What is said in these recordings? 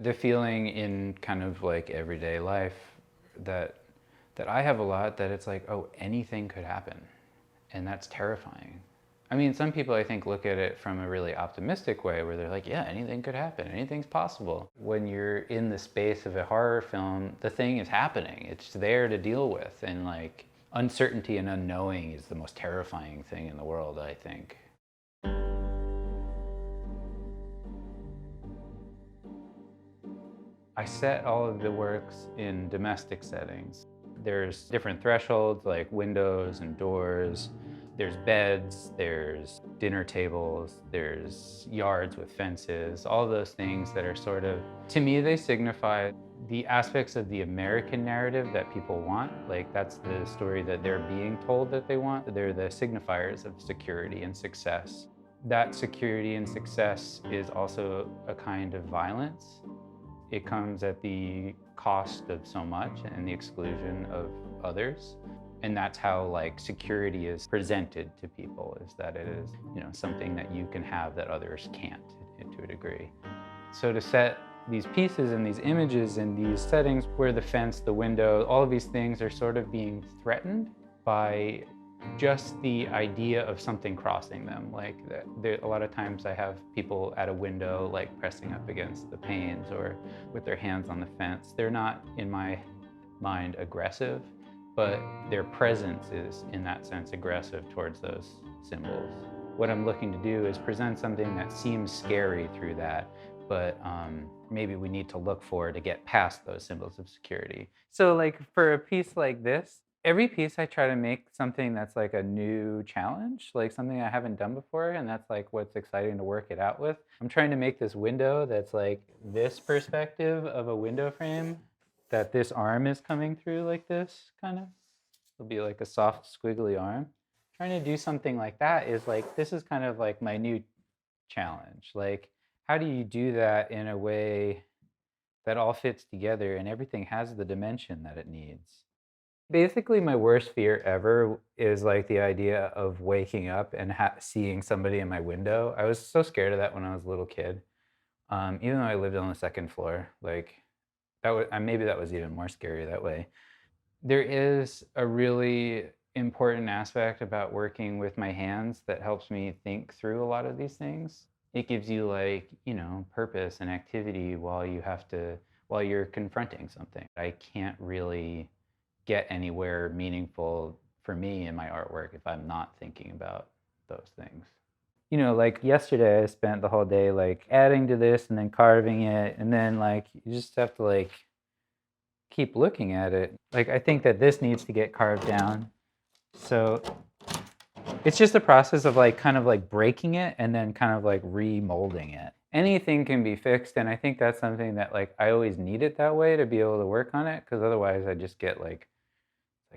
The feeling in kind of like everyday life that I have a lot, that it's like, oh, anything could happen. And that's terrifying. I mean, some people I think look at it from a really optimistic way where they're like, yeah, anything could happen, anything's possible. When you're in the space of a horror film, the thing is happening. It's there to deal with. And like uncertainty and unknowing is the most terrifying thing in the world, I think. I set all of the works in domestic settings. There's different thresholds like windows and doors. There's beds, there's dinner tables, there's yards with fences, all those things that are sort of, to me, they signify the aspects of the American narrative that people want. Like that's the story that they're being told that they want. They're the signifiers of security and success. That security and success is also a kind of violence. It comes at the cost of so much and the exclusion of others. And that's how like security is presented to people, is that it is, something that you can have that others can't to a degree. So to set these pieces and these images in these settings where the fence, the window, all of these things are sort of being threatened by just the idea of something crossing them. Like a lot of times I have people at a window like pressing up against the panes or with their hands on the fence. They're not, in my mind, aggressive, but their presence is, in that sense, aggressive towards those symbols. What I'm looking to do is present something that seems scary through that, but maybe we need to look for to get past those symbols of security. So like for a piece like this, every piece I try to make something that's like a new challenge, like something I haven't done before, and that's like what's exciting to work it out with. I'm trying to make this window that's like this perspective of a window frame, that this arm is coming through like this, kind of. It'll be like a soft, squiggly arm. Trying to do something like that is like, this is kind of like my new challenge. Like, how do you do that in a way that all fits together and everything has the dimension that it needs? Basically, my worst fear ever is like the idea of waking up and seeing somebody in my window. I was so scared of that when I was a little kid. Even though I lived on the second floor, like that was, maybe that was even more scary that way. There is a really important aspect about working with my hands that helps me think through a lot of these things. It gives you like, purpose and activity while you're confronting something. I can't really get anywhere meaningful for me in my artwork if I'm not thinking about those things. Like yesterday I spent the whole day like adding to this and then carving it, and then like you just have to like keep looking at it. Like I think that this needs to get carved down. So it's just a process of like kind of like breaking it and then kind of like remolding it. Anything can be fixed, and I think that's something that like I always need it that way to be able to work on it, because otherwise I just get like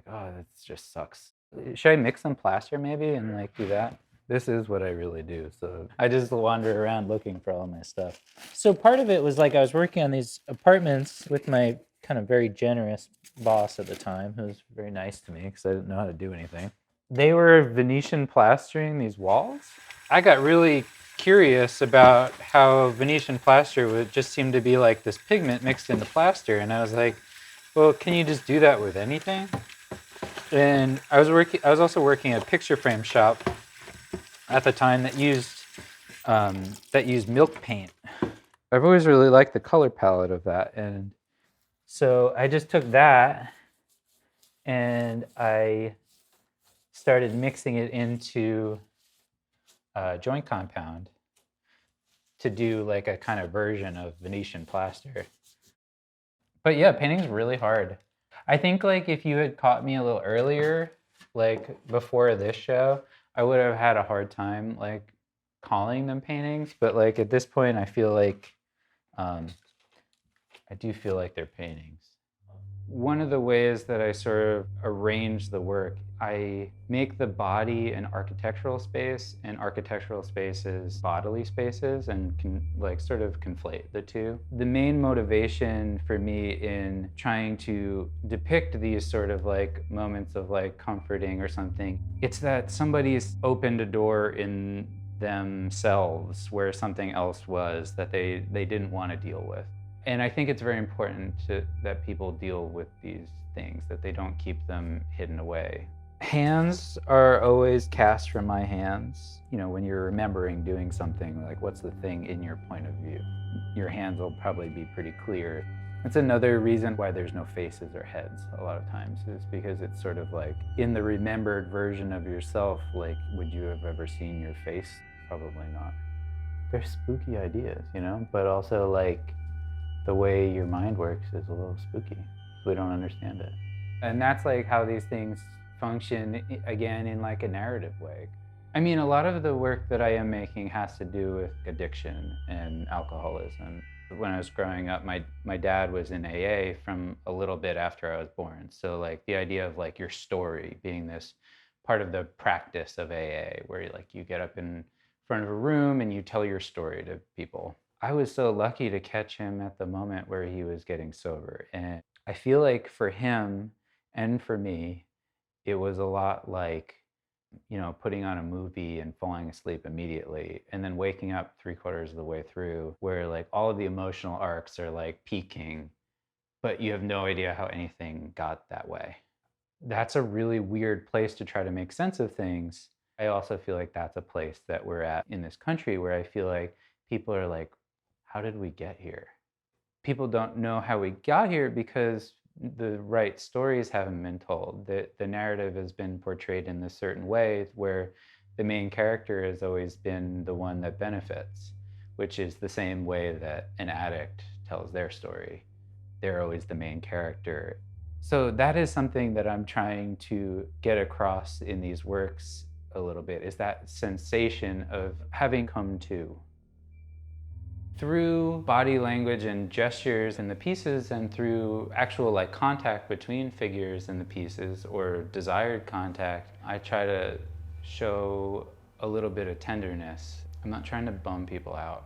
oh, that just sucks. Should I mix some plaster maybe and like do that? This is what I really do. So I just wander around looking for all my stuff. So part of it was like I was working on these apartments with my kind of very generous boss at the time, who was very nice to me because I didn't know how to do anything. They were Venetian plastering these walls. I got really curious about how Venetian plaster would just seem to be like this pigment mixed into plaster, and I was like, well, can you just do that with anything? And I was also working at a picture frame shop at the time that used milk paint. I've always really liked the color palette of that, and so I just took that and I started mixing it into joint compound to do like a kind of version of Venetian plaster. But yeah, painting's really hard. I think like if you had caught me a little earlier, like before this show, I would have had a hard time like calling them paintings. But like at this point, I feel like I do feel like they're paintings. One of the ways that I sort of arrange the work, I make the body an architectural space and architectural spaces bodily spaces, and can like sort of conflate the two. The main motivation for me in trying to depict these sort of like moments of like comforting or something, it's that somebody's opened a door in themselves where something else was that they didn't want to deal with. And I think it's very important that people deal with these things, that they don't keep them hidden away. Hands are always cast from my hands. You know, when you're remembering doing something, like what's the thing in your point of view? Your hands will probably be pretty clear. That's another reason why there's no faces or heads a lot of times, is because it's sort of like in the remembered version of yourself, like, would you have ever seen your face? Probably not. They're spooky ideas, you know, but also like the way your mind works is a little spooky. We don't understand it. And that's like how these things function again in like a narrative way. I mean, a lot of the work that I am making has to do with addiction and alcoholism. When I was growing up, my dad was in AA from a little bit after I was born. So like the idea of like your story being this part of the practice of AA, where like you get up in front of a room and you tell your story to people. I was so lucky to catch him at the moment where he was getting sober. And I feel like for him and for me, it was a lot like, you know, putting on a movie and falling asleep immediately and then waking up 3/4 of the way through, where like all of the emotional arcs are like peaking, but you have no idea how anything got that way. That's a really weird place to try to make sense of things. I also feel like that's a place that we're at in this country where I feel like people are like, how did we get here? People don't know how we got here because the right stories haven't been told. The narrative has been portrayed in this certain way where the main character has always been the one that benefits, which is the same way that an addict tells their story. They're always the main character. So that is something that I'm trying to get across in these works a little bit, is that sensation of having come to. Through body language and gestures in the pieces, and through actual like contact between figures in the pieces or desired contact, I try to show a little bit of tenderness. I'm not trying to bum people out.